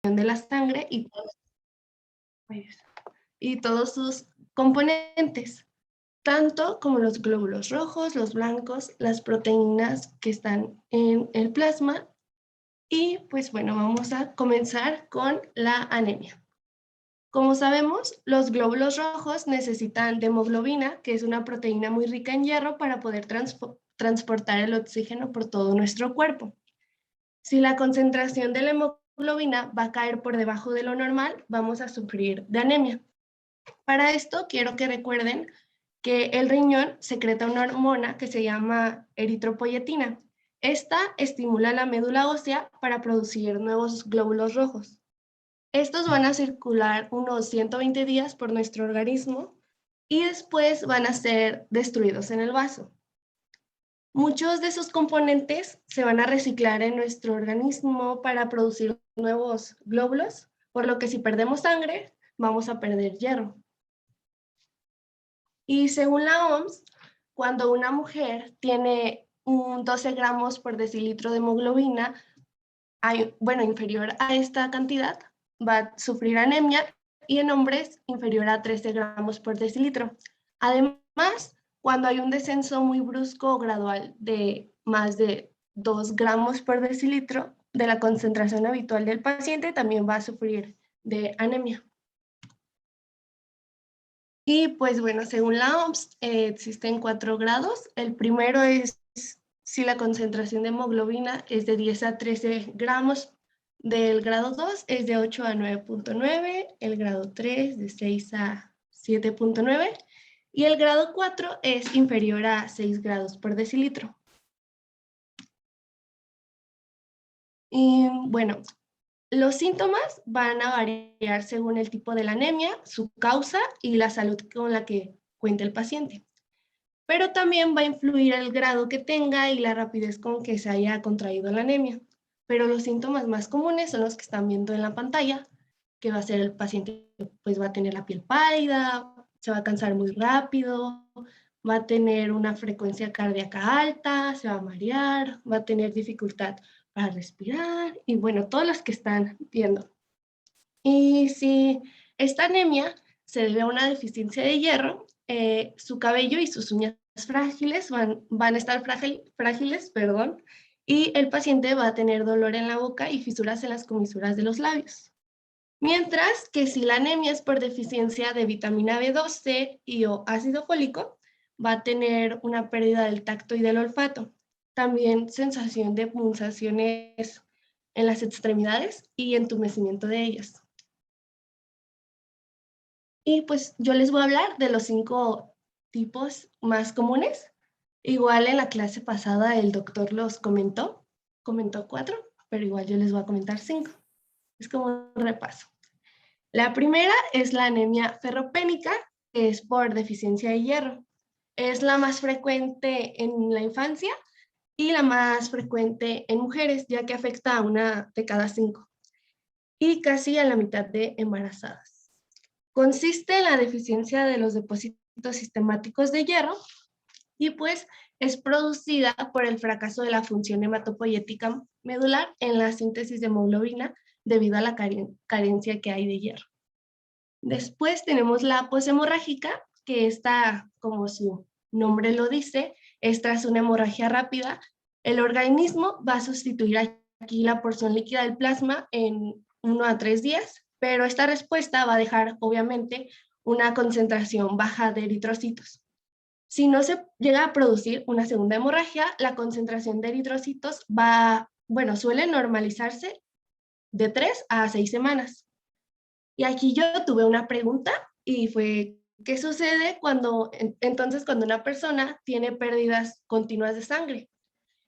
de la sangre y todos sus componentes, tanto como los glóbulos rojos, los blancos, las proteínas que están en el plasma. Y pues bueno, vamos a comenzar con la anemia. Como sabemos, los glóbulos rojos necesitan de hemoglobina, que es una proteína muy rica en hierro, para poder transportar el oxígeno por todo nuestro cuerpo. Si la concentración de la hemoglobina va a caer por debajo de lo normal, vamos a sufrir de anemia. Para esto quiero que recuerden que el riñón secreta una hormona que se llama eritropoyetina. Esta estimula la médula ósea para producir nuevos glóbulos rojos. Estos van a circular unos 120 días por nuestro organismo y después van a ser destruidos en el vaso. Muchos de esos componentes se van a reciclar en nuestro organismo para producir nuevos glóbulos, por lo que si perdemos sangre, vamos a perder hierro. Y según la OMS, cuando una mujer tiene un 12 gramos por decilitro de hemoglobina, inferior a esta cantidad, va a sufrir anemia, y en hombres inferior a 13 gramos por decilitro. Además, cuando hay un descenso muy brusco o gradual de más de 2 gramos por decilitro de la concentración habitual del paciente, también va a sufrir de anemia. Y pues bueno, según la OMS, existen 4 grados. El primero es si la concentración de hemoglobina es de 10 a 13 gramos. Del grado 2 es de 8 a 9.9, el grado 3 de 6 a 7.9 y el grado 4 es inferior a 6 grados por decilitro. Y bueno, los síntomas van a variar según el tipo de la anemia, su causa y la salud con la que cuenta el paciente. Pero también va a influir el grado que tenga y la rapidez con que se haya contraído la anemia. Pero los síntomas más comunes son los que están viendo en la pantalla, que va a ser el paciente, pues va a tener la piel pálida, se va a cansar muy rápido, va a tener una frecuencia cardíaca alta, se va a marear, va a tener dificultad para respirar y bueno, todos los que están viendo. Y si esta anemia se debe a una deficiencia de hierro, su cabello y sus uñas frágiles van a estar frágiles, y el paciente va a tener dolor en la boca y fisuras en las comisuras de los labios. Mientras que si la anemia es por deficiencia de vitamina B12 y o ácido fólico, va a tener una pérdida del tacto y del olfato. También sensación de punzaciones en las extremidades y entumecimiento de ellas. Y pues yo les voy a hablar de los 5 tipos más comunes. Igual en la clase pasada el doctor los comentó 4, pero igual yo les voy a comentar 5. Es como un repaso. La primera es la anemia ferropénica, que es por deficiencia de hierro. Es la más frecuente en la infancia y la más frecuente en mujeres, ya que afecta a 1 de cada 5 y casi a la mitad de embarazadas. Consiste en la deficiencia de los depósitos sistemáticos de hierro y pues es producida por el fracaso de la función hematopoyética medular en la síntesis de hemoglobina debido a la carencia que hay de hierro. Después tenemos la poshemorrágica, que está, como su nombre lo dice, es tras una hemorragia rápida. El organismo va a sustituir aquí la porción líquida del plasma en 1 a 3 días, pero esta respuesta va a dejar, obviamente, una concentración baja de eritrocitos. Si no se llega a producir una segunda hemorragia, la concentración de eritrocitos suele normalizarse de 3 a 6 semanas. Y aquí yo tuve una pregunta y fue, ¿qué sucede cuando una persona tiene pérdidas continuas de sangre?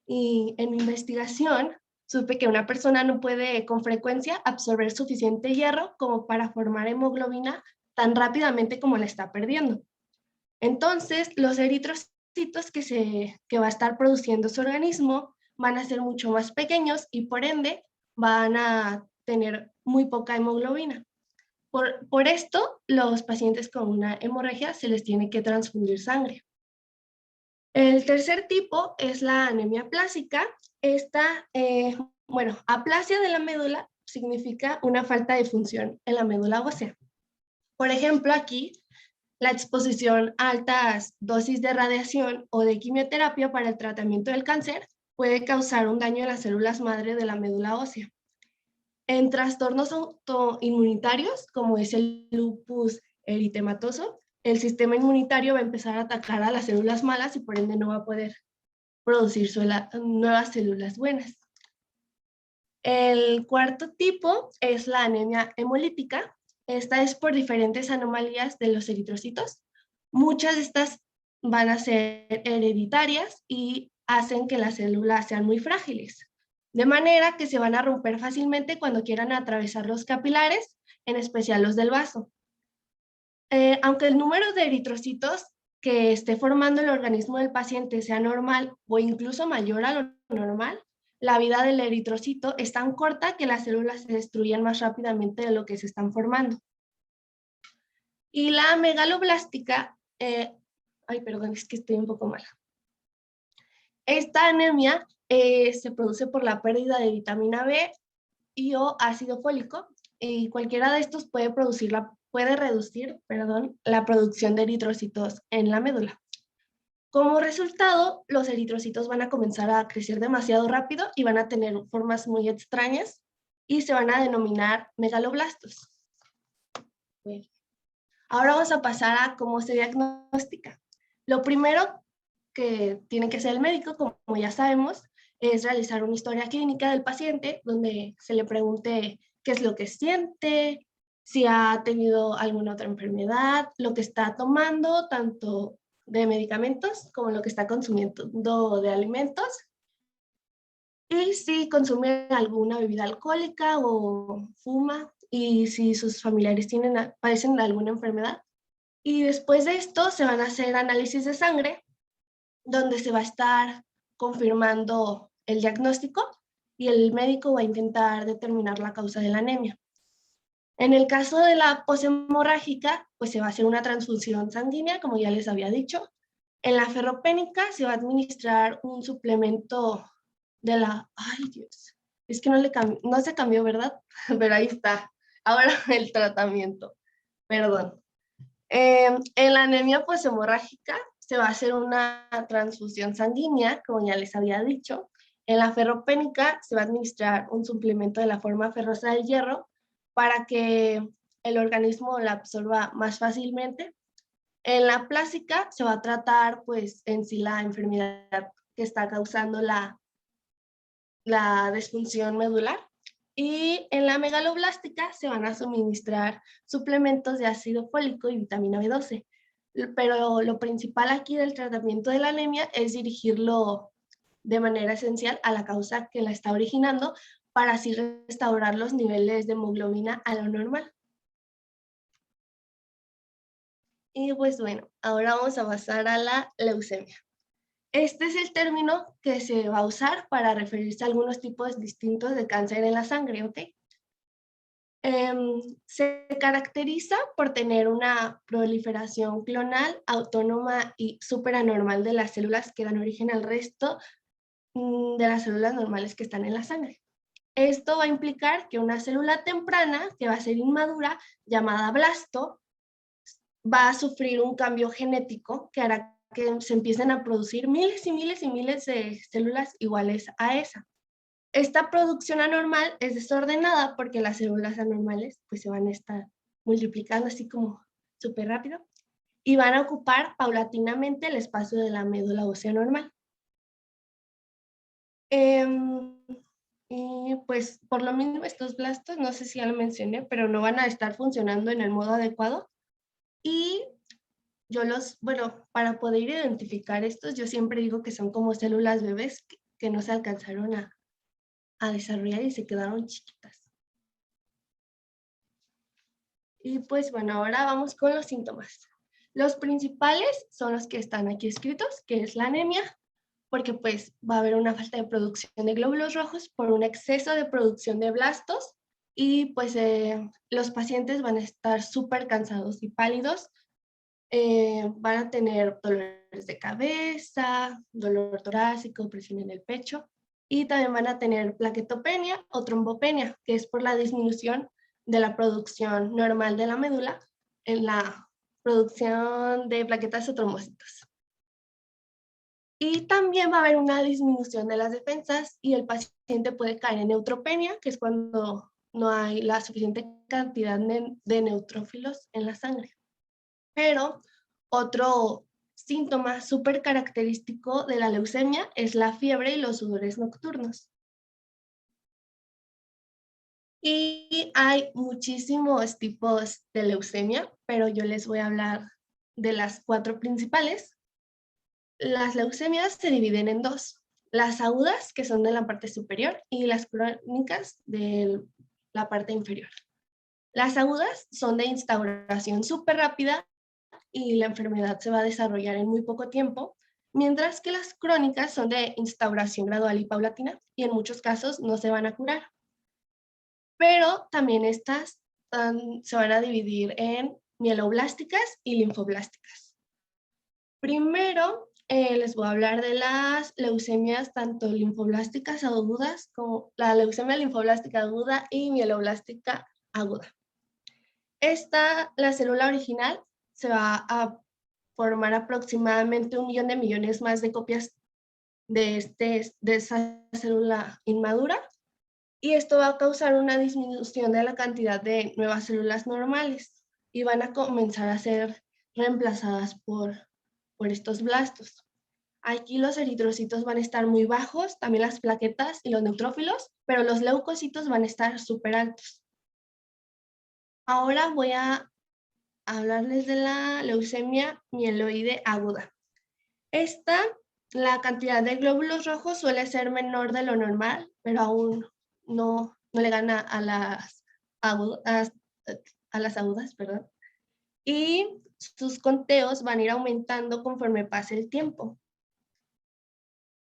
Y en mi investigación supe que una persona no puede con frecuencia absorber suficiente hierro como para formar hemoglobina tan rápidamente como la está perdiendo. Entonces, los eritrocitos que va a estar produciendo su organismo van a ser mucho más pequeños y por ende van a tener muy poca hemoglobina. Por esto, los pacientes con una hemorragia se les tiene que transfundir sangre. El tercer tipo es la anemia plásica. Esta, aplasia de la médula significa una falta de función en la médula ósea. Por ejemplo, aquí, la exposición a altas dosis de radiación o de quimioterapia para el tratamiento del cáncer puede causar un daño en las células madre de la médula ósea. En trastornos autoinmunitarios, como es el lupus eritematoso, el sistema inmunitario va a empezar a atacar a las células malas y por ende no va a poder producir nuevas células buenas. El cuarto tipo es la anemia hemolítica. Esta es por diferentes anomalías de los eritrocitos. Muchas de estas van a ser hereditarias y hacen que las células sean muy frágiles, de manera que se van a romper fácilmente cuando quieran atravesar los capilares, en especial los del vaso. Aunque el número de eritrocitos que esté formando el organismo del paciente sea normal o incluso mayor a lo normal, la vida del eritrocito es tan corta que las células se destruyen más rápidamente de lo que se están formando. Y la megaloblástica, perdón, es que estoy un poco mala. Esta anemia se produce por la pérdida de vitamina B y o ácido fólico, y cualquiera de estos puede reducir la producción de eritrocitos en la médula. Como resultado, los eritrocitos van a comenzar a crecer demasiado rápido y van a tener formas muy extrañas y se van a denominar megaloblastos. Bien. Ahora vamos a pasar a cómo se diagnostica. Lo primero que tiene que hacer el médico, como ya sabemos, es realizar una historia clínica del paciente donde se le pregunte qué es lo que siente, si ha tenido alguna otra enfermedad, lo que está tomando, tanto de medicamentos como lo que está consumiendo de alimentos, y si consume alguna bebida alcohólica o fuma, y si sus familiares padecen de alguna enfermedad. Y después de esto se van a hacer análisis de sangre, donde se va a estar confirmando el diagnóstico y el médico va a intentar determinar la causa de la anemia. En el caso de la poshemorrágica, pues se va a hacer una transfusión sanguínea, como ya les había dicho. En la ferropénica se va a administrar un suplemento de la... Ay, Dios, es que no se cambió, ¿verdad? Pero ahí está. Ahora el tratamiento, perdón. En la anemia poshemorrágica se va a hacer una transfusión sanguínea, como ya les había dicho. En la ferropénica se va a administrar un suplemento de la forma ferrosa del hierro para que el organismo la absorba más fácilmente. En la plásica se va a tratar pues en sí la enfermedad que está causando la disfunción medular. Y en la megaloblástica se van a suministrar suplementos de ácido fólico y vitamina B12. Pero lo principal aquí del tratamiento de la anemia es dirigirlo de manera esencial a la causa que la está originando para así restaurar los niveles de hemoglobina a lo normal. Y pues bueno, ahora vamos a pasar a la leucemia. Este es el término que se va a usar para referirse a algunos tipos distintos de cáncer en la sangre, ¿ok? Se caracteriza por tener una proliferación clonal autónoma y superanormal de las células que dan origen al resto de las células normales que están en la sangre. Esto va a implicar que una célula temprana, que va a ser inmadura, llamada blasto, va a sufrir un cambio genético que hará que se empiecen a producir miles y miles y miles de células iguales a esa. Esta producción anormal es desordenada porque las células anormales pues se van a estar multiplicando así como súper rápido y van a ocupar paulatinamente el espacio de la médula ósea normal. Y pues por lo mismo estos blastos, no sé si ya lo mencioné, pero no van a estar funcionando en el modo adecuado. Y bueno, para poder identificar estos, yo siempre digo que son como células bebés que no se alcanzaron a desarrollar y se quedaron chiquitas. Y pues bueno, ahora vamos con los síntomas. Los principales son los que están aquí escritos, que es la anemia, porque pues va a haber una falta de producción de glóbulos rojos por un exceso de producción de blastos y pues los pacientes van a estar súper cansados y pálidos, van a tener dolores de cabeza, dolor torácico, presión en el pecho y también van a tener plaquetopenia o trombopenia, que es por la disminución de la producción normal de la médula en la producción de plaquetas o trombocitos. Y también va a haber una disminución de las defensas y el paciente puede caer en neutropenia, que es cuando no hay la suficiente cantidad de neutrófilos en la sangre. Pero otro síntoma súper característico de la leucemia es la fiebre y los sudores nocturnos. Y hay muchísimos tipos de leucemia, pero yo les voy a hablar de las 4 principales. Las leucemias se dividen en 2, las agudas, que son de la parte superior, y las crónicas de la parte inferior. Las agudas son de instauración súper rápida y la enfermedad se va a desarrollar en muy poco tiempo, mientras que las crónicas son de instauración gradual y paulatina y en muchos casos no se van a curar. Pero también estas se van a dividir en mieloblásticas y linfoblásticas. Primero, les voy a hablar de las leucemias tanto linfoblásticas agudas como la leucemia linfoblástica aguda y mieloblástica aguda. La célula original se va a formar aproximadamente 1 millón de millones más de copias de esa célula inmadura, y esto va a causar una disminución de la cantidad de nuevas células normales y van a comenzar a ser reemplazadas por estos blastos. Aquí los eritrocitos van a estar muy bajos, también las plaquetas y los neutrófilos, pero los leucocitos van a estar súper altos. Ahora voy a hablarles de la leucemia mieloide aguda. La cantidad de glóbulos rojos suele ser menor de lo normal, pero aún no le gana a las agudas, perdón. Y sus conteos van a ir aumentando conforme pase el tiempo.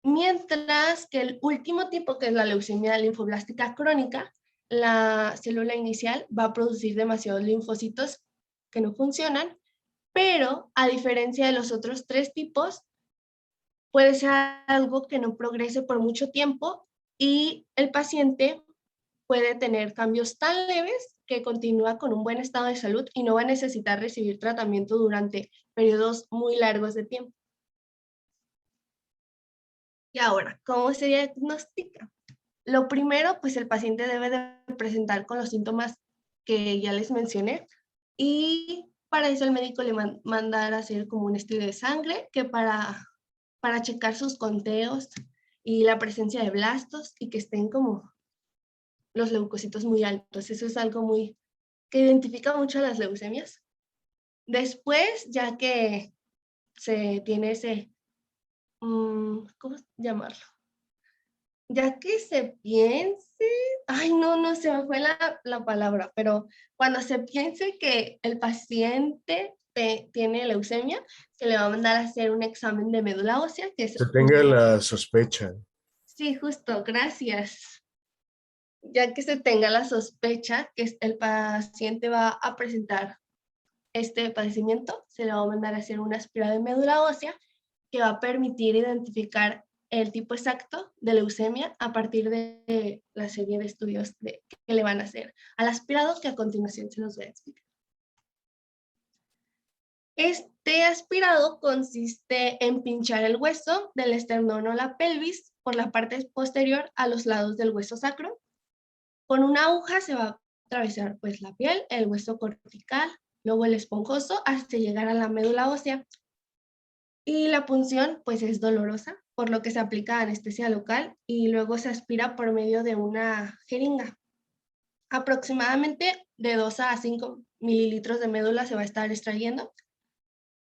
Mientras que el último tipo, que es la leucemia linfoblástica crónica, la célula inicial va a producir demasiados linfocitos que no funcionan, pero a diferencia de los otros 3 tipos, puede ser algo que no progrese por mucho tiempo y el paciente puede tener cambios tan leves que continúa con un buen estado de salud y no va a necesitar recibir tratamiento durante periodos muy largos de tiempo. Y ahora, ¿cómo se diagnostica? Lo primero, pues el paciente debe de presentar con los síntomas que ya les mencioné y para eso el médico le mandar a hacer como un estudio de sangre que para checar sus conteos y la presencia de blastos y que estén como los leucocitos muy altos. Eso es algo que identifica mucho a las leucemias. Después, ya que se tiene ¿cómo llamarlo? Ya que se piense, no se me fue la palabra, pero cuando se piense que el paciente tiene leucemia, se le va a mandar a hacer un examen de médula ósea, que es Se tenga la sospecha. Sí, justo, gracias. Ya que se tenga la sospecha que el paciente va a presentar este padecimiento, se le va a mandar a hacer una aspirada de médula ósea que va a permitir identificar el tipo exacto de leucemia a partir de la serie de estudios que le van a hacer al aspirado, que a continuación se los voy a explicar. Este aspirado consiste en pinchar el hueso del esternón o la pelvis por la parte posterior a los lados del hueso sacro. Con una aguja se va a atravesar pues la piel, el hueso cortical, luego el esponjoso hasta llegar a la médula ósea. Y la punción pues es dolorosa, por lo que se aplica anestesia local y luego se aspira por medio de una jeringa. Aproximadamente de 2 a 5 mililitros de médula se va a estar extrayendo.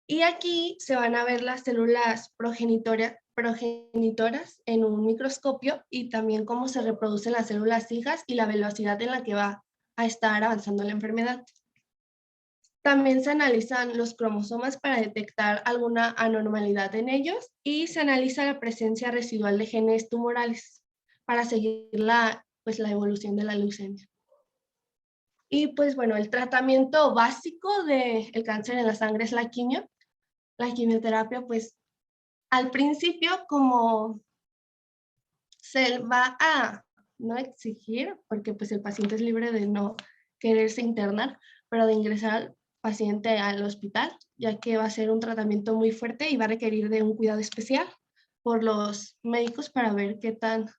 Y aquí se van a ver las células progenitoras en un microscopio y también cómo se reproducen las células hijas y la velocidad en la que va a estar avanzando la enfermedad. También se analizan los cromosomas para detectar alguna anormalidad en ellos y se analiza la presencia residual de genes tumorales para seguir la evolución de la leucemia. Y pues bueno, el tratamiento básico del cáncer en la sangre es la quimio. La quimioterapia, pues al principio, como se va a no exigir, porque pues el paciente es libre de no quererse internar, pero de ingresar al paciente al hospital, ya que va a ser un tratamiento muy fuerte y va a requerir de un cuidado especial por los médicos para ver qué tanto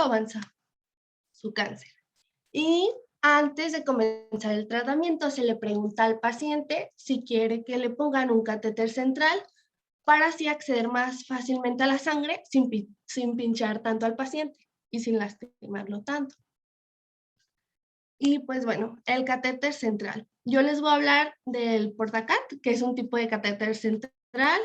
avanza su cáncer. Y antes de comenzar el tratamiento, se le pregunta al paciente si quiere que le pongan un catéter central para así acceder más fácilmente a la sangre sin pinchar tanto al paciente y sin lastimarlo tanto. Y pues bueno, el catéter central. Yo les voy a hablar del Portacat, que es un tipo de catéter central.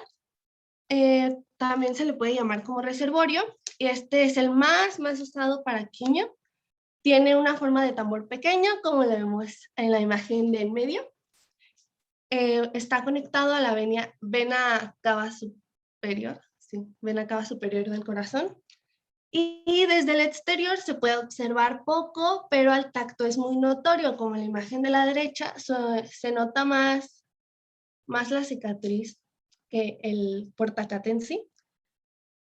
También se le puede llamar como reservorio. Y este es el más usado para quimio. Tiene una forma de tambor pequeño, como lo vemos en la imagen del medio. Está conectado a la vena cava superior, sí, vena cava superior del corazón. Y desde el exterior se puede observar poco, pero al tacto es muy notorio, como en la imagen de la derecha, se nota más la cicatriz que el portacate en sí.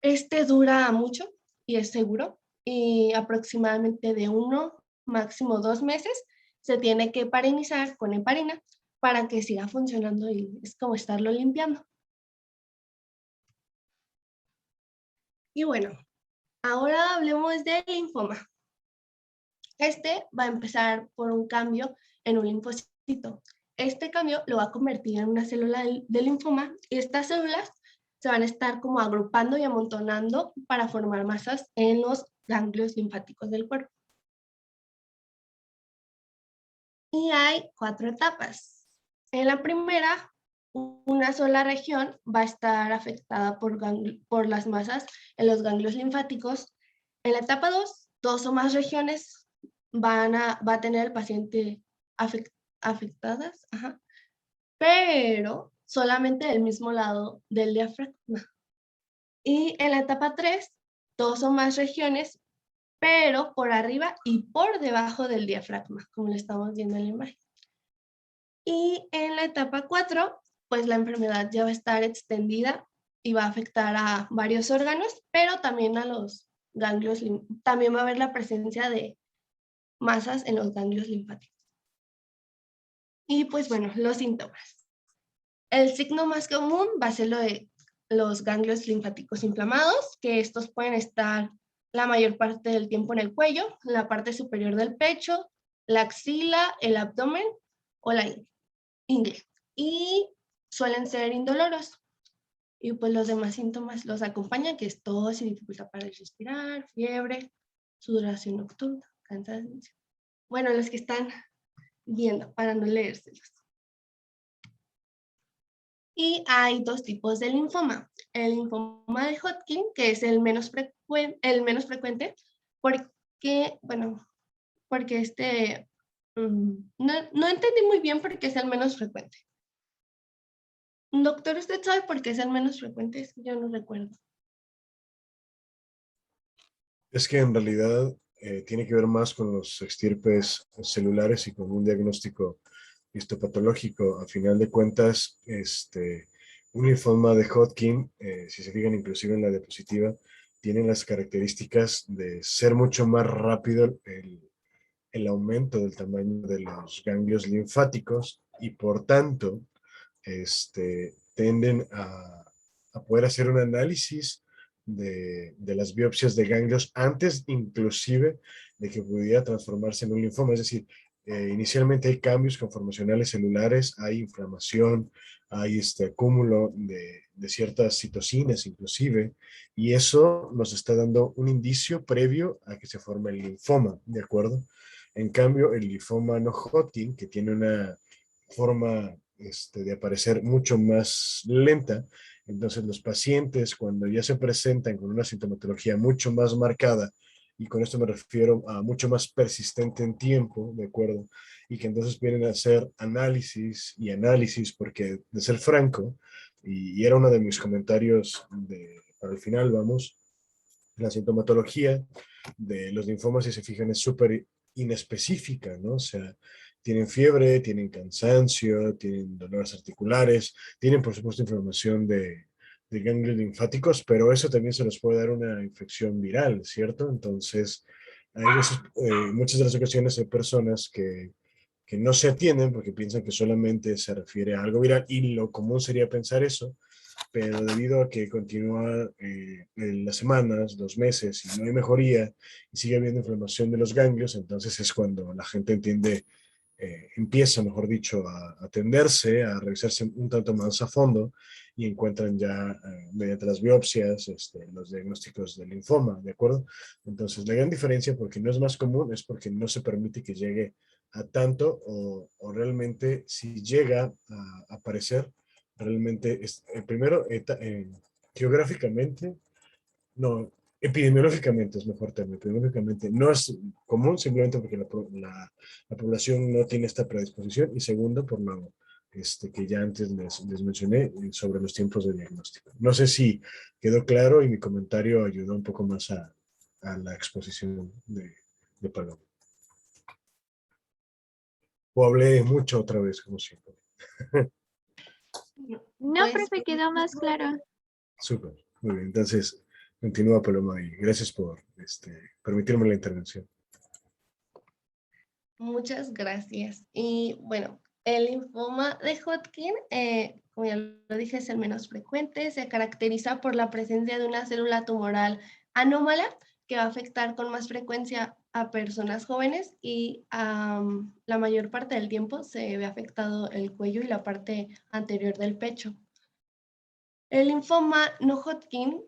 Este dura mucho y es seguro, y aproximadamente de 1, máximo 2 meses, se tiene que parinizar con heparina para que siga funcionando y es como estarlo limpiando. Y bueno, ahora hablemos del linfoma. Este va a empezar por un cambio en un linfocito. Este cambio lo va a convertir en una célula del linfoma y estas células se van a estar como agrupando y amontonando para formar masas en los ganglios linfáticos del cuerpo. Y hay 4 etapas. En la primera, una sola región va a estar afectada por las masas en los ganglios linfáticos. En la etapa 2, 2 o más regiones va a tener el paciente afectadas, ajá, pero solamente del mismo lado del diafragma. Y en la etapa 3, 2 o más regiones, pero por arriba y por debajo del diafragma, como lo estamos viendo en la imagen. Y en la etapa 4, pues la enfermedad ya va a estar extendida y va a afectar a varios órganos, pero también a los ganglios, también va a haber la presencia de masas en los ganglios linfáticos. Y pues bueno, los síntomas. El signo más común va a ser lo de los ganglios linfáticos inflamados, que estos pueden estar la mayor parte del tiempo en el cuello, en la parte superior del pecho, la axila, el abdomen o la ingle. Y suelen ser indoloros. Y pues los demás síntomas los acompañan, que es tos y dificultad para respirar, fiebre, sudoración nocturna, cansancio. Bueno, los que están viendo, para no leérselos. Y hay 2 tipos de linfoma. El linfoma de Hodgkin, que es el menos frecuente, porque, bueno, porque no entendí muy bien por qué es el menos frecuente. Doctor, ¿usted sabe por qué es el menos frecuente? Es que yo no recuerdo. Es que en realidad tiene que ver más con los extirpes celulares y con un diagnóstico histopatológico. A final de cuentas, un linfoma de Hodgkin, si se fijan inclusive en la diapositiva, tiene las características de ser mucho más rápido el aumento del tamaño de los ganglios linfáticos y por tanto tienden a poder hacer un análisis de las biopsias de ganglios antes inclusive de que pudiera transformarse en un linfoma. Es decir, inicialmente hay cambios conformacionales celulares, hay inflamación, hay acúmulo de ciertas citocinas inclusive, y eso nos está dando un indicio previo a que se forme el linfoma, ¿de acuerdo? En cambio, el linfoma no Hodgkin, que tiene una forma de aparecer mucho más lenta. Entonces los pacientes cuando ya se presentan con una sintomatología mucho más marcada, y con esto me refiero a mucho más persistente en tiempo, ¿de acuerdo? Y que entonces vienen a hacer análisis y análisis, porque de ser franco, y era uno de mis comentarios para el final, vamos, la sintomatología de los linfomas, si se fijan, es súper inespecífica, ¿no? O sea, tienen fiebre, tienen cansancio, tienen dolores articulares, tienen, por supuesto, inflamación de ganglios linfáticos, pero eso también se nos puede dar una infección viral, ¿cierto? Entonces, hay veces, muchas de las ocasiones hay personas que no se atienden porque piensan que solamente se refiere a algo viral y lo común sería pensar eso, pero debido a que continúa en las semanas, los meses y no hay mejoría y sigue habiendo inflamación de los ganglios, entonces es cuando la gente entiende, empieza, mejor dicho, a atenderse, a revisarse un tanto más a fondo y encuentran ya mediante las biopsias los diagnósticos de linfoma, ¿de acuerdo? Entonces, la gran diferencia, porque no es más común, es porque no se permite que llegue a tanto o realmente si llega a aparecer, realmente es, primero, geográficamente, no, epidemiológicamente es mejor término, epidemiológicamente no es común simplemente porque la población no tiene esta predisposición y segundo, por lo que ya antes les mencioné sobre los tiempos de diagnóstico. No sé si quedó claro y mi comentario ayudó un poco más a la exposición de Paloma. O hablé mucho otra vez, como siempre. No, Pues profe, quedó más claro. Súper, muy bien. Entonces, continúa Paloma y gracias por permitirme la intervención. muchas gracias. Y bueno, el linfoma de Hodgkin, como ya lo dije, es el menos frecuente. Se caracteriza por la presencia de una célula tumoral anómala que va a afectar con más frecuencia a personas jóvenes y la mayor parte del tiempo se ve afectado el cuello y la parte anterior del pecho. El linfoma no Hodgkin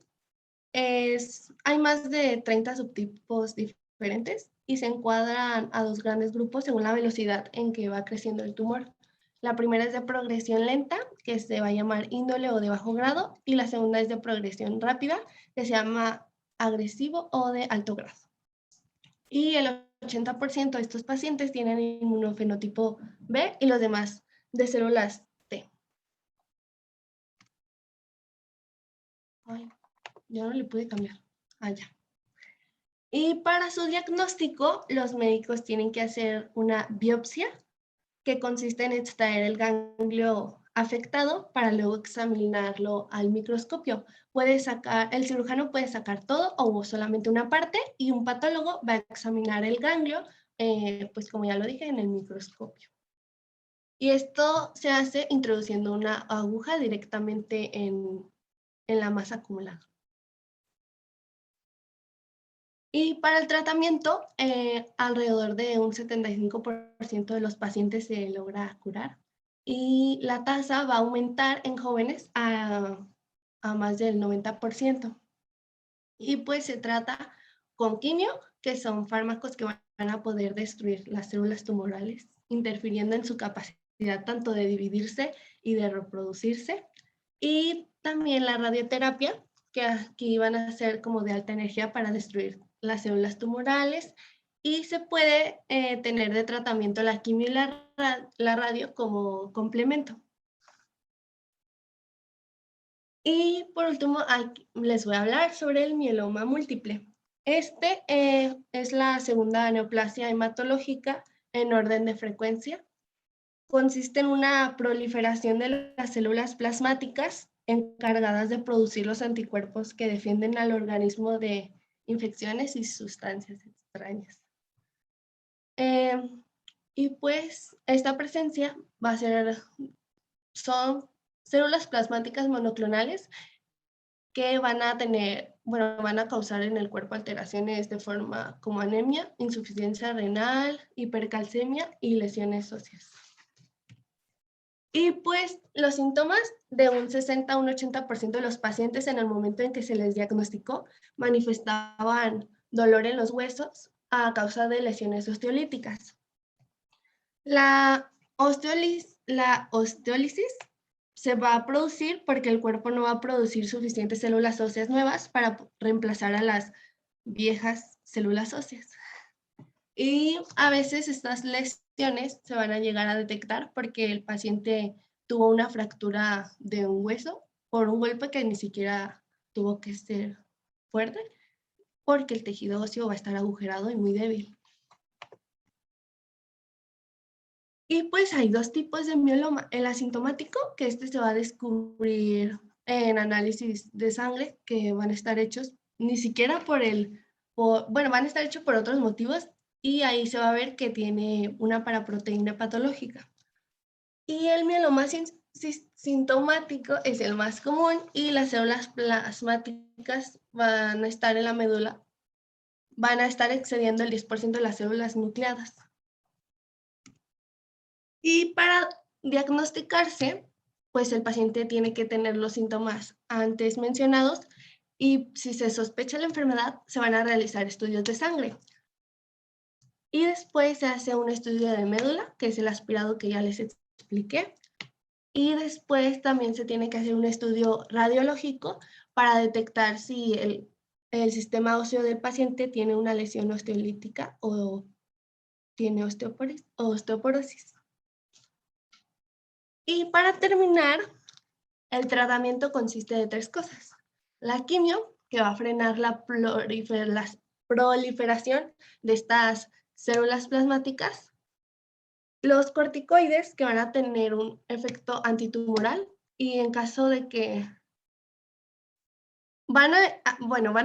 hay más de 30 subtipos diferentes y se encuadran a dos grandes grupos según la velocidad en que va creciendo el tumor. La primera es de progresión lenta, que se va a llamar índole o de bajo grado, y la segunda es de progresión rápida, que se llama agresivo o de alto grado. Y el 80% de estos pacientes tienen inmunofenotipo B y los demás de células T. Ay, yo no le pude cambiar. Ah, ya. Y para su diagnóstico, los médicos tienen que hacer una biopsia que consiste en extraer el ganglio afectado para luego examinarlo al microscopio. El cirujano puede sacar todo o solamente una parte y un patólogo va a examinar el ganglio, pues como ya lo dije, en el microscopio. Y esto se hace introduciendo una aguja directamente en la masa acumulada. Y para el tratamiento, alrededor de un 75% de los pacientes se logra curar y la tasa va a aumentar en jóvenes a más del 90%. Y pues se trata con quimio, que son fármacos que van a poder destruir las células tumorales, interfiriendo en su capacidad tanto de dividirse y de reproducirse. Y también la radioterapia, que aquí van a ser como de alta energía para destruir las células tumorales. Y se puede tener de tratamiento la quimio y la radio como complemento. Y por último, les voy a hablar sobre el mieloma múltiple. Este es la segunda neoplasia hematológica en orden de frecuencia. Consiste en una proliferación de las células plasmáticas encargadas de producir los anticuerpos que defienden al organismo de infecciones y sustancias extrañas. Y pues esta presencia son células plasmáticas monoclonales que van a causar en el cuerpo alteraciones de forma como anemia, insuficiencia renal, hipercalcemia y lesiones óseas. Y pues los síntomas de un 60 a un 80% de los pacientes en el momento en que se les diagnosticó manifestaban dolor en los huesos a causa de lesiones osteolíticas. La osteólisis se va a producir porque el cuerpo no va a producir suficientes células óseas nuevas para reemplazar a las viejas células óseas. Y a veces estas lesiones se van a llegar a detectar porque el paciente tuvo una fractura de un hueso por un golpe que ni siquiera tuvo que ser fuerte, porque el tejido óseo va a estar agujerado y muy débil. Y pues hay dos tipos de mieloma. El asintomático, que se va a descubrir en análisis de sangre que van a estar hechos ni siquiera bueno, van a estar hechos por otros motivos y ahí se va a ver que tiene una paraproteína patológica. Y el mieloma sintomático es el más común y las células plasmáticas van a estar en la médula, van a estar excediendo el 10% de las células nucleadas. Y para diagnosticarse, pues el paciente tiene que tener los síntomas antes mencionados y si se sospecha la enfermedad, se van a realizar estudios de sangre. Y después se hace un estudio de médula, que es el aspirado que ya les expliqué. Y después también se tiene que hacer un estudio radiológico para detectar si el sistema óseo del paciente tiene una lesión osteolítica o tiene osteoporosis. Y para terminar, el tratamiento consiste de 3 cosas. La quimio, que va a frenar la proliferación de estas células plasmáticas. Los corticoides, que van a tener un efecto antitumoral y en caso de que van a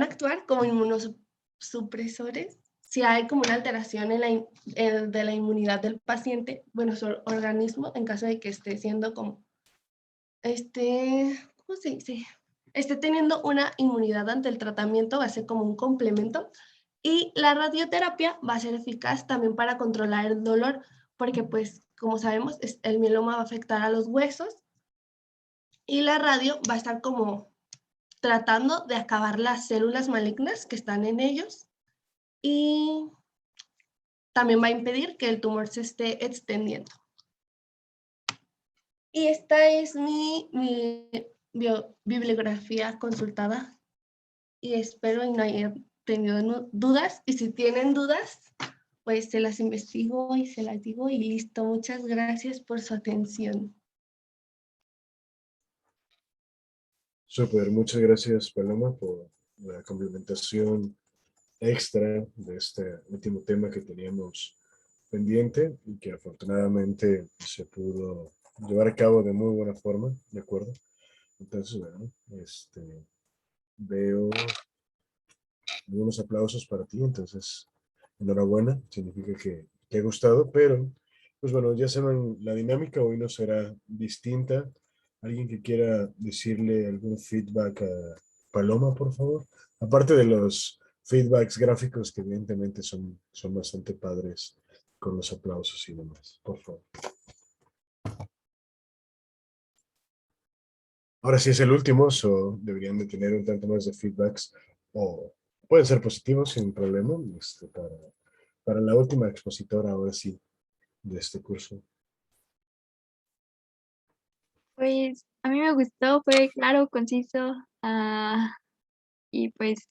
actuar como inmunosupresores si hay como una alteración de la inmunidad del paciente, bueno, su organismo, en caso de que esté siendo como, ¿cómo se dice? Esté teniendo una inmunidad ante el tratamiento, va a ser como un complemento. Y la radioterapia va a ser eficaz también para controlar el dolor, porque pues, como sabemos, el mieloma va a afectar a los huesos y la radio va a estar como tratando de acabar las células malignas que están en ellos y también va a impedir que el tumor se esté extendiendo. Y esta es mi bibliografía consultada y espero y no haya tenido dudas. Y si tienen dudas, pues se las investigo y se las digo y listo. Muchas gracias por su atención. Súper, muchas gracias, Paloma, por la complementación extra de este último tema que teníamos pendiente y que afortunadamente se pudo llevar a cabo de muy buena forma, ¿de acuerdo? Entonces, bueno, veo algunos aplausos para ti, entonces, enhorabuena, significa que ha gustado, pero, pues bueno, ya saben, la dinámica hoy no será distinta. ¿Alguien que quiera decirle algún feedback a Paloma, por favor? Aparte de los feedbacks gráficos que evidentemente son bastante padres con los aplausos y demás, por favor. Ahora sí es el último, so deberían de tener un tanto más de feedbacks o pueden ser positivos sin problema para la última expositora ahora sí de este curso. Pues a mí me gustó, fue claro, conciso, y pues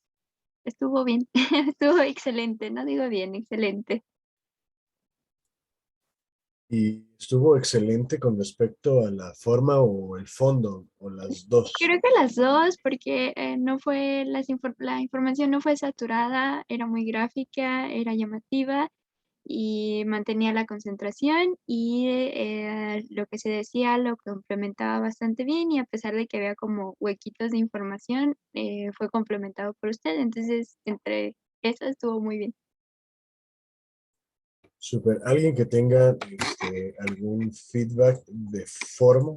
estuvo bien, estuvo excelente, no digo bien, excelente. Y estuvo excelente con respecto a la forma o el fondo, o las dos. Creo que las dos, porque no fue, la información no fue saturada, era muy gráfica, era llamativa y mantenía la concentración y lo que se decía lo complementaba bastante bien y a pesar de que había como huequitos de información, fue complementado por usted. Entonces, entre eso estuvo muy bien. Súper. ¿Alguien que tenga algún feedback de forma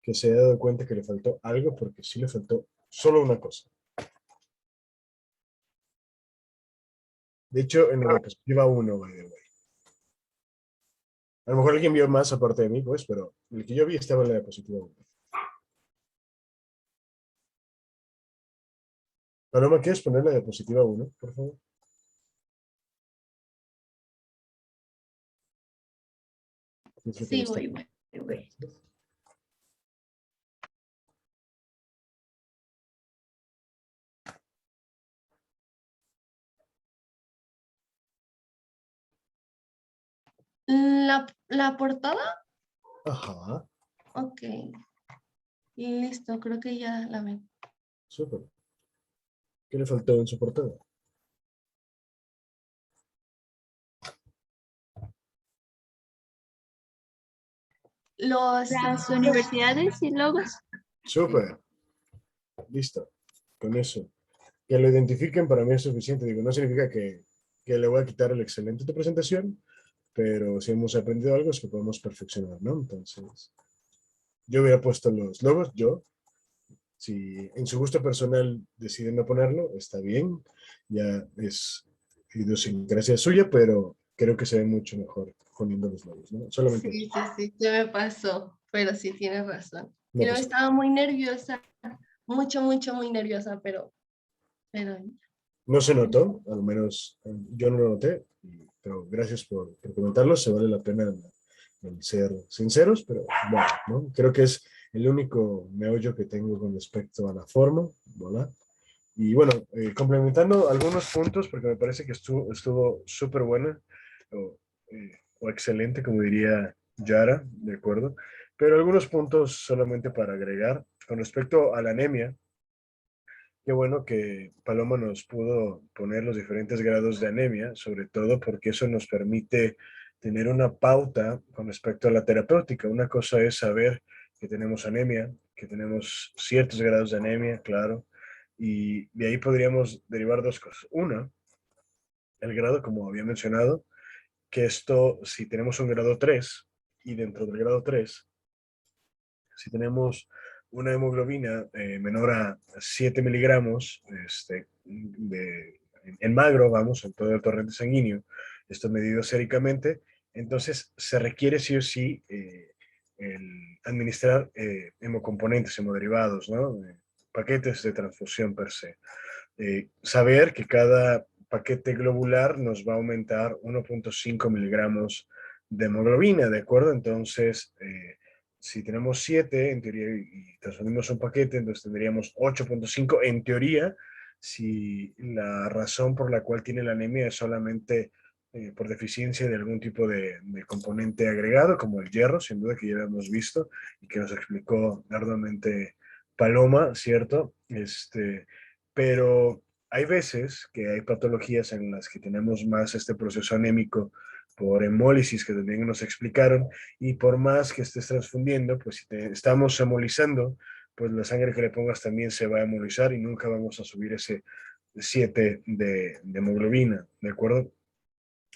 que se haya dado cuenta que le faltó algo? Porque sí le faltó solo una cosa. De hecho, en la diapositiva 1, by the way. A lo mejor alguien vio más aparte de mí, pues, pero el que yo vi estaba en la diapositiva 1. Paloma, ¿quieres poner la diapositiva 1, por favor? Sí, voy. ¿La portada? Ajá, Ok, listo, creo que ya la ven. súper. ¿Qué le faltó en su portada? Los, Las universidades y logos. Súper, listo, con eso. Que lo identifiquen para mí es suficiente. Digo, no significa que le voy a quitar el excelente de tu presentación, pero si hemos aprendido algo es que podemos perfeccionar, ¿no? Entonces, yo hubiera puesto los logos, yo. Si en su gusto personal deciden no ponerlo, está bien, ya es idiosincrasia suya, pero creo que se ve mucho mejor poniendo los logos, ¿no? Solamente eso, Sí, sí, sí, se me pasó, pero sí tienes razón. no Yo pasa nada. estaba muy nerviosa, mucho, mucho, muy nerviosa, pero No se notó, al menos yo no lo noté, pero gracias por comentarlo, se vale la pena el ser sinceros, pero bueno, ¿no? Creo que es el único meollo que tengo con respecto a la forma, ¿verdad? Y bueno, complementando algunos puntos, porque me parece que estuvo súper buena o excelente, como diría Yara, ¿de acuerdo? Pero algunos puntos solamente para agregar. Con respecto a la anemia, qué bueno que Paloma nos pudo poner los diferentes grados de anemia, sobre todo porque eso nos permite tener una pauta con respecto a la terapéutica. Una cosa es saber que tenemos anemia, que tenemos ciertos grados de anemia, claro, y de ahí podríamos derivar dos cosas. Una, el grado, como había mencionado, que esto, si tenemos un grado 3 y dentro del grado 3 si tenemos una hemoglobina menor a 7 miligramos en magro, vamos, en todo el torrente sanguíneo, esto medido séricamente, entonces se requiere sí o sí el administrar hemocomponentes, hemoderivados, ¿no? Paquetes de transfusión per se. Saber que cada paquete globular nos va a aumentar 1.5 miligramos de hemoglobina, ¿de acuerdo? Entonces, si tenemos 7 en teoría y transferimos un paquete, entonces tendríamos 8.5 en teoría, si la razón por la cual tiene la anemia es solamente por deficiencia de algún tipo de componente agregado, como el hierro, sin duda que ya hemos visto y que nos explicó arduamente Paloma, ¿cierto? Pero hay veces que hay patologías en las que tenemos más este proceso anémico por hemólisis que también nos explicaron y por más que estés transfundiendo, pues si te estamos hemolizando, pues la sangre que le pongas también se va a hemolizar y nunca vamos a subir ese 7 de hemoglobina, ¿de acuerdo?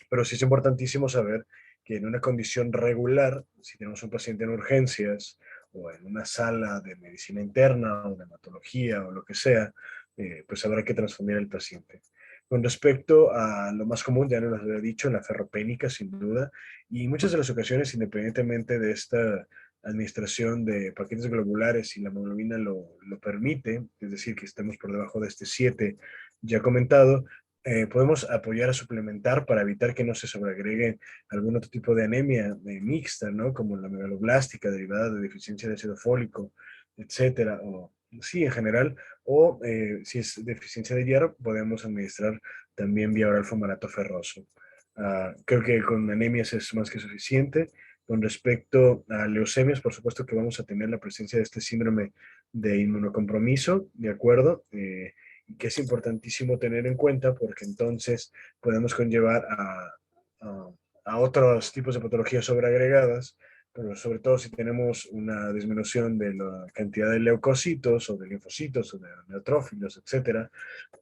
Pero sí es importantísimo saber que en una condición regular, si tenemos un paciente en urgencias o en una sala de medicina interna o de hematología o lo que sea, pues habrá que transfundir al paciente. Con respecto a lo más común, ya nos lo había dicho, la ferropénica, sin duda, y muchas de las ocasiones, independientemente de esta administración de paquetes globulares, si la hemoglobina lo permite, es decir, que estemos por debajo de este 7 ya comentado, podemos apoyar a suplementar para evitar que no se sobreagregue algún otro tipo de anemia mixta, ¿no? Como la megaloblástica derivada de deficiencia de ácido fólico, etcétera, o sí, en general, o si es deficiencia de hierro, podemos administrar también vía oral fumarato ferroso. Creo que con anemias es más que suficiente. Con respecto a leucemias, por supuesto que vamos a tener la presencia de este síndrome de inmunocompromiso, ¿de acuerdo? Que es importantísimo tener en cuenta porque entonces podemos conllevar a, a otros tipos de patologías sobreagregadas, pero sobre todo si tenemos una disminución de la cantidad de leucocitos o de linfocitos o de neutrófilos, etcétera,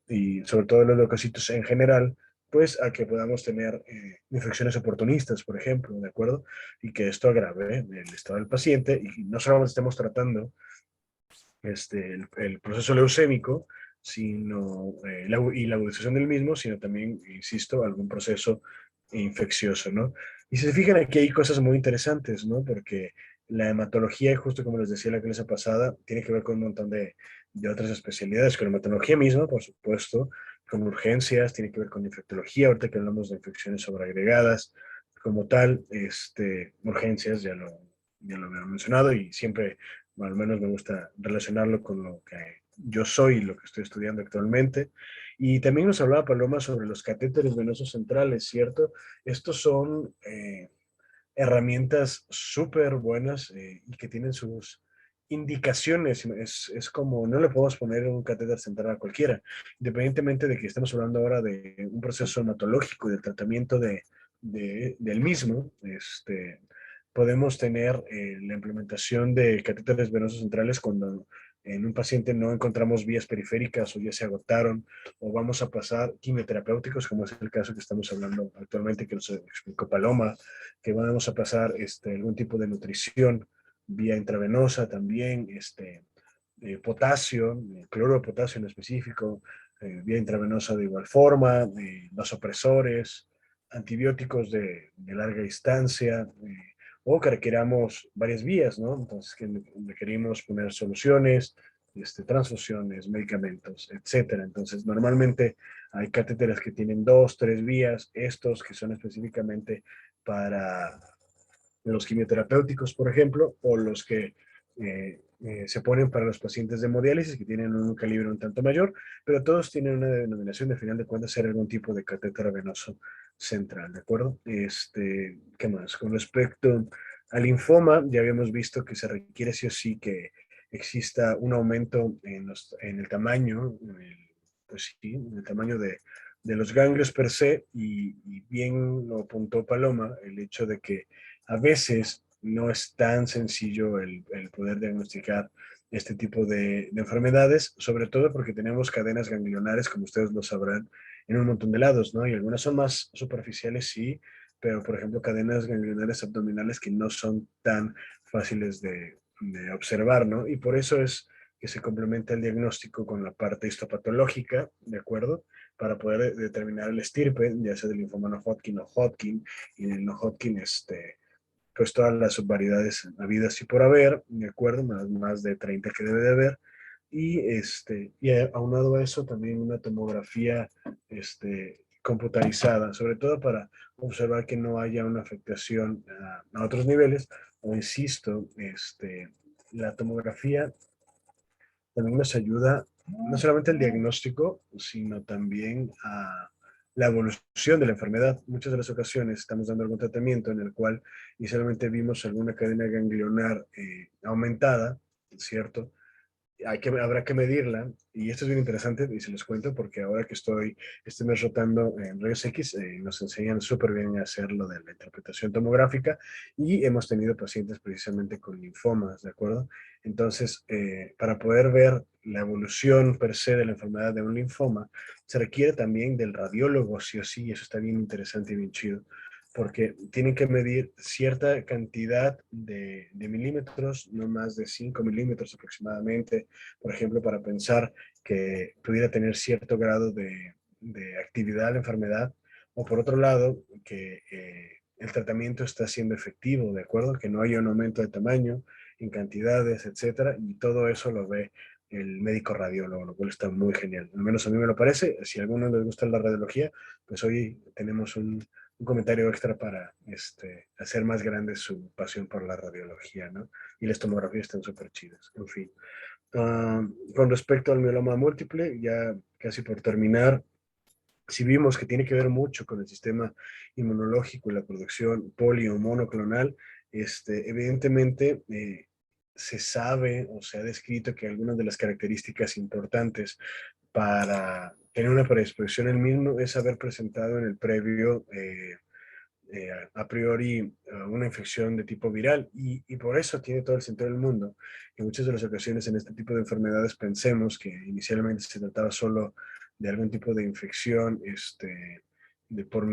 y sobre todo los leucocitos en general, pues a que podamos tener infecciones oportunistas, por ejemplo, ¿de acuerdo? Y que esto agrave el estado del paciente y no solamente estemos tratando el proceso leucémico, sino, y la agudización del mismo, sino también, insisto, algún proceso infeccioso, ¿no? Y si se fijan, aquí hay cosas muy interesantes, ¿no? Porque la hematología, justo como les decía la clase pasada, tiene que ver con un montón de otras especialidades, con la hematología misma, por supuesto, con urgencias, tiene que ver con infectología, ahorita que hablamos de infecciones sobreagregadas, como tal, urgencias, ya lo había mencionado, y siempre al menos me gusta relacionarlo con lo que yo soy y lo que estoy estudiando actualmente. Y también nos hablaba Paloma sobre los catéteres venosos centrales, ¿cierto? Estos son herramientas súper buenas y que tienen sus indicaciones. Es como, no le podemos poner un catéter central a cualquiera, independientemente de que estemos hablando ahora de un proceso hematológico y del tratamiento del mismo. podemos tener la implementación de catéteres venosos centrales cuando en un paciente no encontramos vías periféricas o ya se agotaron, o vamos a pasar quimioterapéuticos, como es el caso que estamos hablando actualmente, que nos explicó Paloma, que vamos a pasar algún tipo de nutrición vía intravenosa también, potasio, cloruro de potasio en específico, vía intravenosa de igual forma, vasopresores, antibióticos de larga distancia, o que requeramos varias vías, ¿no? Entonces, que requerimos poner soluciones, transfusiones, medicamentos, etcétera. Entonces, normalmente hay catéteres que tienen 2, 3 vías, estos que son específicamente para los quimioterapéuticos, por ejemplo, o los que se ponen para los pacientes de hemodiálisis que tienen un calibre un tanto mayor, pero todos tienen una denominación de final de cuentas ser algún tipo de catéter venoso central, ¿de acuerdo? ¿Qué más? Con respecto al linfoma, ya habíamos visto que se requiere sí o sí que exista un aumento en el tamaño, pues sí, en el tamaño de los ganglios per se, y bien lo apuntó Paloma, el hecho de que a veces no es tan sencillo el poder diagnosticar este tipo de enfermedades, sobre todo porque tenemos cadenas ganglionares, como ustedes lo sabrán, en un montón de lados, ¿no? Y algunas son más superficiales, sí, pero por ejemplo cadenas ganglionares abdominales que no son tan fáciles de observar, ¿no? Y por eso es que se complementa el diagnóstico con la parte histopatológica, ¿de acuerdo? Para poder determinar el estirpe, ya sea del linfoma no Hodgkin o Hodgkin, y en el no Hodgkin, pues todas las subvariedades habidas y por haber, ¿de acuerdo? Más de 30 que debe de haber. Y aunado a eso, también una tomografía computarizada, sobre todo para observar que no haya una afectación a otros niveles, o insisto, la tomografía también nos ayuda no solamente al diagnóstico, sino también a la evolución de la enfermedad. Muchas de las ocasiones estamos dando algún tratamiento en el cual inicialmente vimos alguna cadena ganglionar aumentada, ¿cierto? Habrá que medirla, y esto es bien interesante, y se los cuento porque ahora que estoy este mes rotando en Rayos X, nos enseñan súper bien a hacer lo de la interpretación tomográfica, y hemos tenido pacientes precisamente con linfomas, ¿de acuerdo? Entonces, para poder ver la evolución per se de la enfermedad de un linfoma, se requiere también del radiólogo, sí o sí, y eso está bien interesante y bien chido, porque tienen que medir cierta cantidad de milímetros, no más de 5 milímetros aproximadamente, por ejemplo, para pensar que pudiera tener cierto grado de actividad la enfermedad, o por otro lado, que el tratamiento está siendo efectivo, ¿de acuerdo? Que no haya un aumento de tamaño, en cantidades, etcétera, y todo eso lo ve el médico radiólogo, lo cual está muy genial. Al menos a mí me lo parece. Si a alguno les gusta la radiología, pues hoy tenemos un comentario extra para hacer más grande su pasión por la radiología, ¿no? Y las tomografías están súper chidas, en fin. Con respecto al mieloma múltiple, ya casi por terminar, si vimos que tiene que ver mucho con el sistema inmunológico y la producción poli o monoclonal, evidentemente se sabe o se ha descrito que algunas de las características importantes para tener una predisposición al mismo es haber presentado en el previo a priori una infección de tipo viral, y por eso tiene todo el sentido del mundo que muchas de las ocasiones en este tipo de enfermedades pensemos que inicialmente se trataba solo de algún tipo de infección por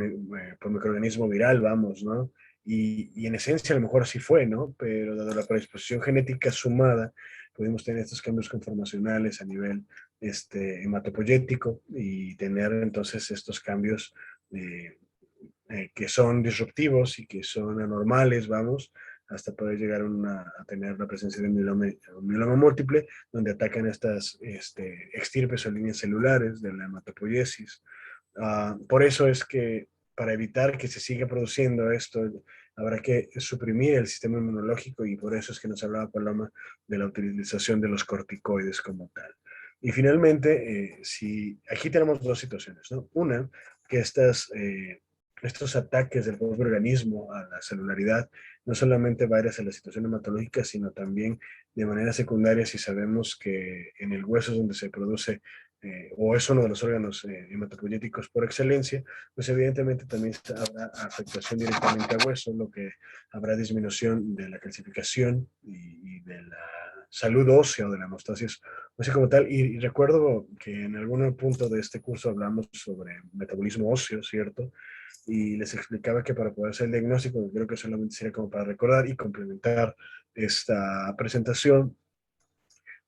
microorganismo viral, vamos, ¿no? Y en esencia a lo mejor así fue, ¿no? Pero dado la predisposición genética sumada, pudimos tener estos cambios conformacionales a nivel hematopoyético, y tener entonces estos cambios que son disruptivos y que son anormales, vamos, hasta poder llegar a tener la presencia de un mieloma múltiple, donde atacan estas extirpes o líneas celulares de la hematopoiesis. Por eso es que para evitar que se siga produciendo esto, habrá que suprimir el sistema inmunológico, y por eso es que nos hablaba Paloma de la utilización de los corticoides como tal. Y finalmente, si aquí tenemos dos situaciones, ¿no? Una, que estos ataques del propio organismo a la celularidad no solamente varias a la situación hematológica, sino también de manera secundaria si sabemos que en el hueso es donde se produce o es uno de los órganos hematopoyéticos por excelencia, pues evidentemente también habrá afectación directamente a hueso, lo que habrá disminución de la calcificación y de la salud ósea o de la hemostasis ósea como tal. Y recuerdo que en algún punto de este curso hablamos sobre metabolismo óseo, ¿cierto? Y les explicaba que para poder hacer el diagnóstico, creo que solamente sería como para recordar y complementar esta presentación,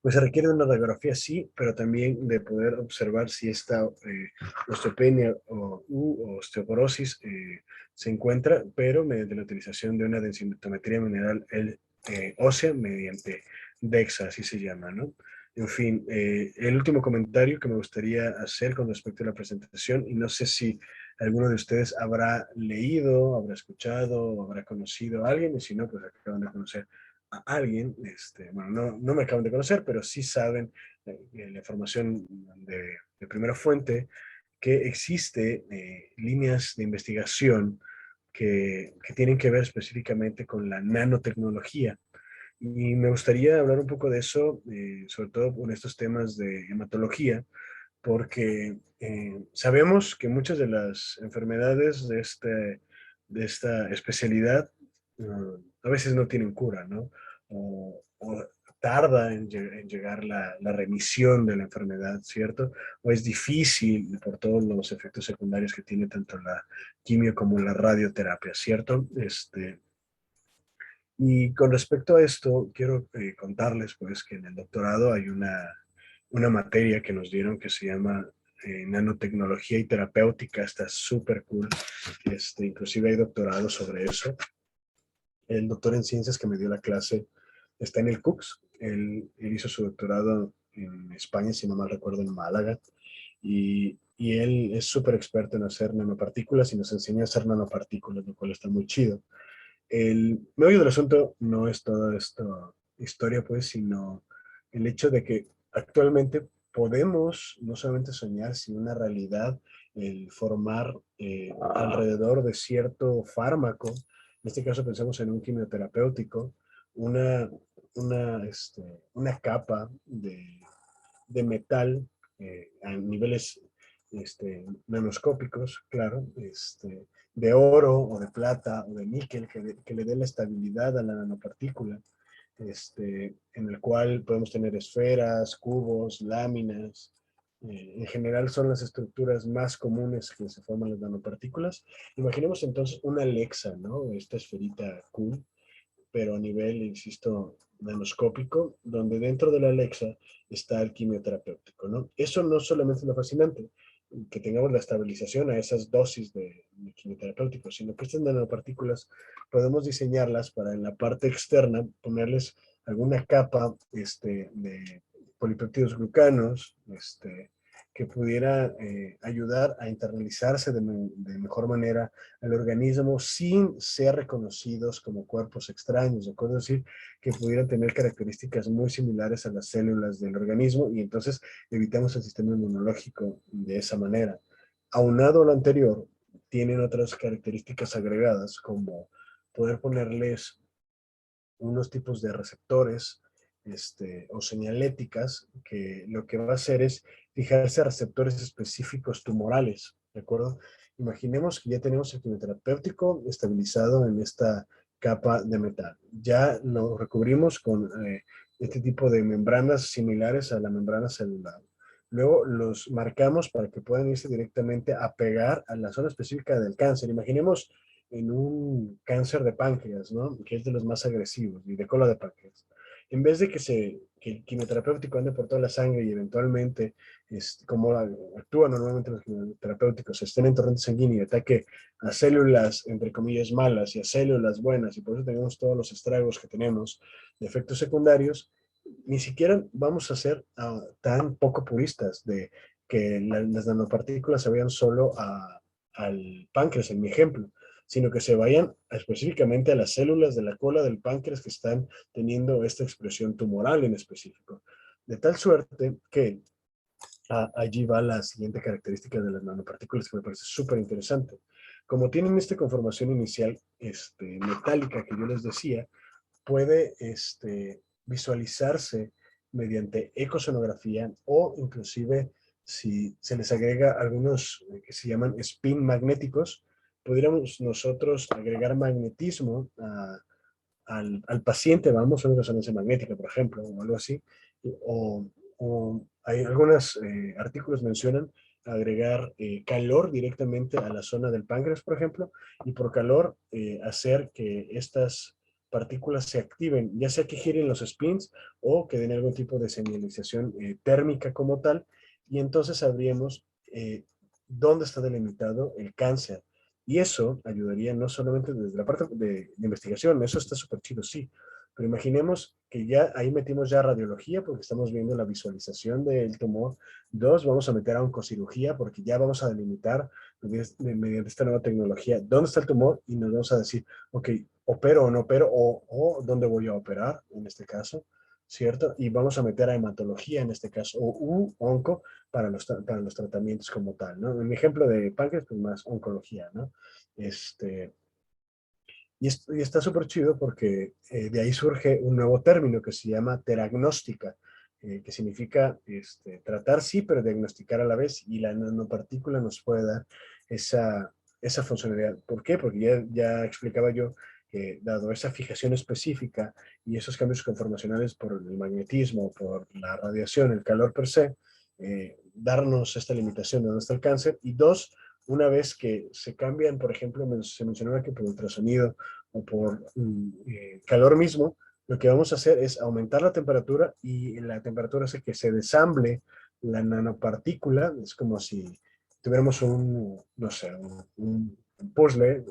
pues se requiere de una radiografía, sí, pero también de poder observar si esta osteopenia o osteoporosis se encuentra, pero mediante la utilización de una densitometría mineral ósea mediante DEXA, así se llama, ¿no? En fin, el último comentario que me gustaría hacer con respecto a la presentación, y no sé si alguno de ustedes habrá leído, habrá escuchado, habrá conocido a alguien, y si no, pues acaban de conocer a alguien, bueno, no me acaban de conocer, pero sí saben la información de primera fuente, que existe líneas de investigación que tienen que ver específicamente con la nanotecnología. Y me gustaría hablar un poco de eso, sobre todo con estos temas de hematología, porque sabemos que muchas de las enfermedades de esta especialidad a veces no tienen cura, ¿no? O tarda en llegar la remisión de la enfermedad, ¿cierto? O es difícil por todos los efectos secundarios que tiene tanto la quimio como la radioterapia, ¿cierto? Y con respecto a esto, quiero contarles pues que en el doctorado hay una materia que nos dieron que se llama nanotecnología y terapéutica. Está súper cool. Inclusive hay doctorado sobre eso. El doctor en ciencias que me dio la clase está en el CUCS. Él hizo su doctorado en España, si no mal recuerdo, en Málaga. Y él es súper experto en hacer nanopartículas y nos enseña a hacer nanopartículas, lo cual está muy chido. El meollo del asunto no es toda esta historia, pues, sino el hecho de que actualmente podemos no solamente soñar, sino una realidad, el formar alrededor de cierto fármaco, en este caso pensamos en un quimioterapéutico, una, una capa de metal a niveles nanoscópicos, claro, de oro o de plata o de níquel que le dé la estabilidad a la nanopartícula, en el cual podemos tener esferas, cubos, láminas. En general son las estructuras más comunes que se forman las nanopartículas. Imaginemos entonces una Alexa, ¿no? Esta esferita cool, pero a nivel, insisto, nanoscópico, donde dentro de la Alexa está el quimioterapéutico, ¿no? Eso no solamente es lo fascinante, que tengamos la estabilización a esas dosis de quimioterapéutico, sino que estas nanopartículas podemos diseñarlas para en la parte externa ponerles alguna capa de polipéptidos glucanos, que pudiera ayudar a internalizarse de mejor manera al organismo sin ser reconocidos como cuerpos extraños, ¿de acuerdo? Es decir, que pudieran tener características muy similares a las células del organismo y entonces evitamos el sistema inmunológico de esa manera. Aunado a lo anterior, tienen otras características agregadas como poder ponerles unos tipos de receptores o señaléticas que lo que va a hacer es fijarse a receptores específicos tumorales, ¿de acuerdo? Imaginemos que ya tenemos el quimioterapéutico estabilizado en esta capa de metal. Ya lo recubrimos con este tipo de membranas similares a la membrana celular. Luego los marcamos para que puedan irse directamente a pegar a la zona específica del cáncer. Imaginemos en un cáncer de páncreas, ¿no? Que es de los más agresivos, y de cola de páncreas. En vez de que el quimioterapéutico ande por toda la sangre y eventualmente, como actúan normalmente los quimioterapéuticos, estén en torrente sanguíneo y ataque a células, entre comillas, malas y a células buenas, y por eso tenemos todos los estragos que tenemos de efectos secundarios, ni siquiera vamos a ser tan poco puristas de que las nanopartículas se vayan solo al páncreas, en mi ejemplo, sino que se vayan específicamente a las células de la cola del páncreas que están teniendo esta expresión tumoral en específico. De tal suerte que allí va la siguiente característica de las nanopartículas que me parece súper interesante. Como tienen esta conformación inicial metálica que yo les decía, puede visualizarse mediante ecosonografía o inclusive si se les agrega algunos que se llaman spin magnéticos, podríamos nosotros agregar magnetismo al paciente, vamos, una resonancia magnética, por ejemplo, o algo así, o, o hay algunos artículos mencionan agregar calor directamente a la zona del páncreas, por ejemplo, y por calor hacer que estas partículas se activen, ya sea que giren los spins o que den algún tipo de señalización térmica como tal, y entonces sabríamos dónde está delimitado el cáncer. Y eso ayudaría no solamente desde la parte de investigación, eso está súper chido, sí, pero imaginemos que ya ahí metimos ya radiología porque estamos viendo la visualización del tumor. Dos, vamos a meter a oncocirugía porque ya vamos a delimitar mediante esta nueva tecnología dónde está el tumor y nos vamos a decir, ok, opero o no opero o dónde voy a operar en este caso, ¿cierto? Y vamos a meter a hematología en este caso o onco para los tratamientos como tal, ¿no? En mi ejemplo de páncreas, pues más oncología, ¿no? Este, y está súper chido porque de ahí surge un nuevo término que se llama teragnóstica, que significa tratar sí, pero diagnosticar a la vez, y la nanopartícula nos puede dar esa funcionalidad. ¿Por qué? Porque ya explicaba yo que dado esa fijación específica y esos cambios conformacionales por el magnetismo, por la radiación, el calor per se, darnos esta limitación de dónde está el cáncer, y dos, una vez que se cambian, por ejemplo, se mencionaba que por ultrasonido o por calor mismo, lo que vamos a hacer es aumentar la temperatura y la temperatura hace que se desamble la nanopartícula. Es como si tuviéramos no sé, un puzzle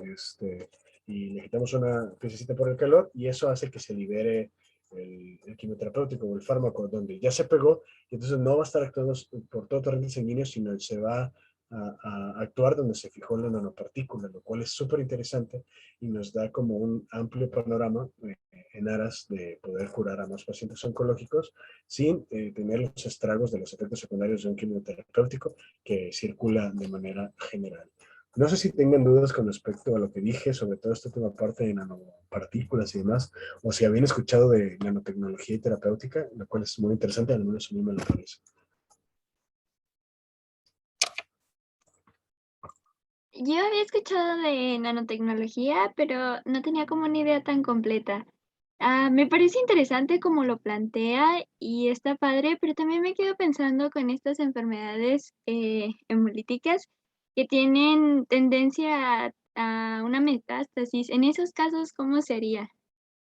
y le quitamos una piececita por el calor y eso hace que se libere el quimioterapéutico o el fármaco donde ya se pegó y entonces no va a estar actuando por todo torrente sanguíneo, sino se va a actuar donde se fijó la nanopartícula, lo cual es súper interesante y nos da como un amplio panorama en aras de poder curar a más pacientes oncológicos sin tener los estragos de los efectos secundarios de un quimioterapéutico que circula de manera general. No sé si tengan dudas con respecto a lo que dije, sobre todo esta última parte de nanopartículas y demás, o si habían escuchado de nanotecnología y terapéutica, lo cual es muy interesante, al menos a mí me lo parece. Yo había escuchado de nanotecnología, pero no tenía como una idea tan completa. Me parece interesante como lo plantea y está padre, pero también me quedo pensando con estas enfermedades hemolíticas que tienen tendencia a una metástasis. En esos casos, ¿cómo sería?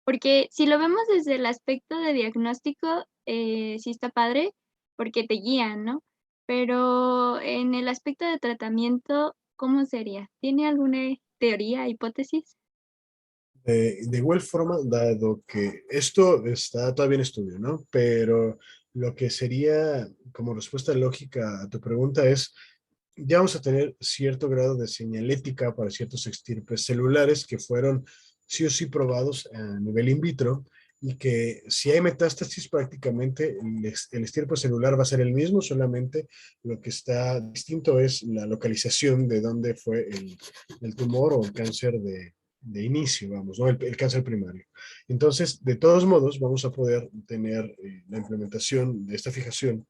Porque si lo vemos desde el aspecto de diagnóstico, sí está padre, porque te guían, ¿no? Pero en el aspecto de tratamiento, ¿cómo sería? ¿Tiene alguna teoría, hipótesis? De igual forma, dado que esto está todavía en estudio, ¿no? Pero lo que sería como respuesta lógica a tu pregunta es, ya vamos a tener cierto grado de señalética para ciertos estirpes celulares que fueron sí o sí probados a nivel in vitro y que si hay metástasis prácticamente el estirpe celular va a ser el mismo, solamente lo que está distinto es la localización de dónde fue el tumor o el cáncer de inicio, vamos, ¿no? El cáncer primario. Entonces, de todos modos, vamos a poder tener la implementación de esta fijación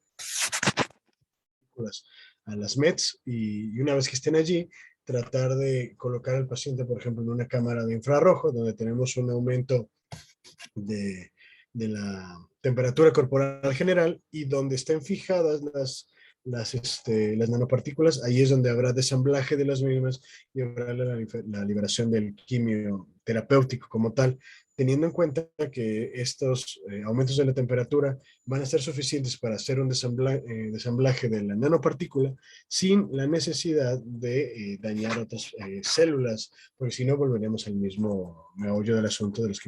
a las METs y una vez que estén allí, tratar de colocar al paciente, por ejemplo, en una cámara de infrarrojo, donde tenemos un aumento de la temperatura corporal general y donde estén fijadas las nanopartículas, ahí es donde habrá desamblaje de las mismas y habrá la liberación del quimio terapéutico como tal, teniendo en cuenta que estos aumentos de la temperatura van a ser suficientes para hacer un desamblaje de la nanopartícula sin la necesidad de dañar otras células, porque si no volveremos al mismo meollo del asunto de los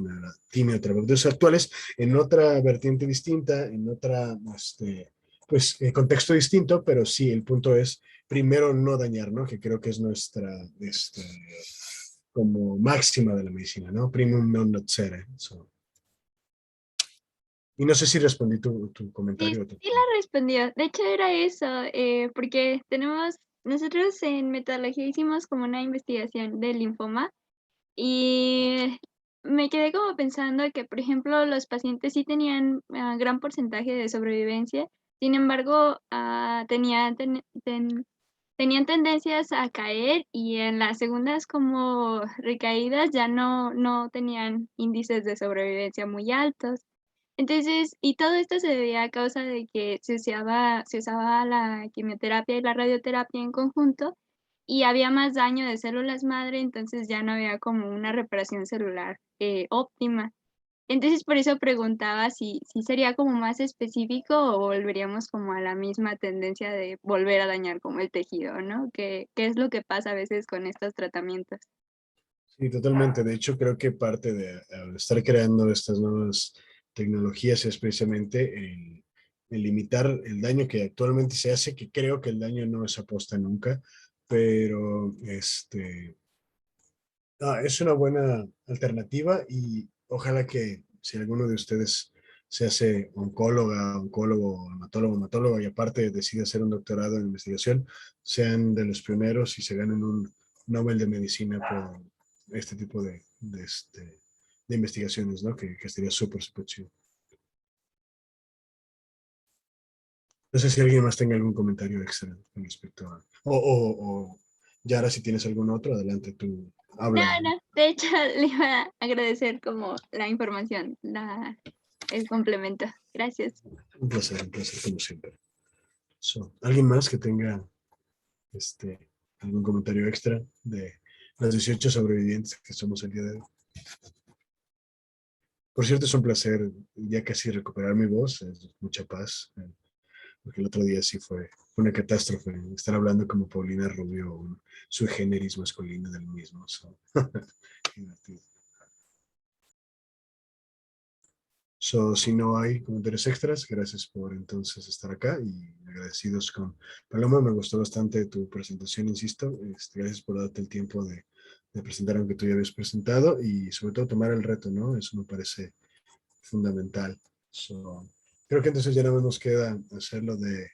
quimioterapeutas actuales, en otra vertiente distinta, en otra contexto distinto, pero sí, el punto es primero no dañar, ¿no? Que creo que es nuestra como máxima de la medicina, ¿no? Primum non nocere. So. Y no sé si respondí tu Sí, comentario. sí la respondió. De hecho, era eso, porque nosotros en metodología hicimos como una investigación del linfoma y me quedé como pensando que, por ejemplo, los pacientes sí tenían gran porcentaje de sobrevivencia, Sin embargo, tenían tendencias a caer y en las segundas como recaídas ya no tenían índices de sobrevivencia muy altos. Entonces, y todo esto se debía a causa de que se usaba la quimioterapia y la radioterapia en conjunto, y había más daño de células madre, entonces ya no había como una reparación celular, óptima. Entonces, por eso preguntaba si sería como más específico o volveríamos como a la misma tendencia de volver a dañar como el tejido, ¿no? ¿Qué es lo que pasa a veces con estos tratamientos? Sí, totalmente. De hecho, creo que parte de al estar creando estas nuevas tecnologías es precisamente el limitar el daño que actualmente se hace, que creo que el daño no es aposta nunca, pero es una buena alternativa y ojalá que si alguno de ustedes se hace oncóloga, oncólogo, hematólogo y aparte decide hacer un doctorado en investigación, sean de los pioneros y se ganen un Nobel de Medicina por este tipo de investigaciones, ¿no? Que estaría súper, súper chido. No sé si alguien más tenga algún comentario extra con respecto a... O Yara, si tienes algún otro, adelante, tú No, habla. no, de hecho, le iba a agradecer como la información, el complemento. Gracias. Un placer como siempre. ¿Alguien más que tenga algún comentario extra de las 18 sobrevivientes que somos el día de hoy? Por cierto, es un placer ya casi recuperar mi voz, es mucha paz, porque el otro día sí fue una catástrofe estar hablando como Paulina Rubio, un sui generis masculino del mismo. Divertido. Si no hay comentarios extras, gracias por entonces estar acá y agradecidos con Paloma. Me gustó bastante tu presentación, insisto. Gracias por darte el tiempo de presentar aunque tú ya habías presentado y sobre todo tomar el reto, ¿no? Eso me parece fundamental. Creo que entonces ya nada más nos queda hacerlo de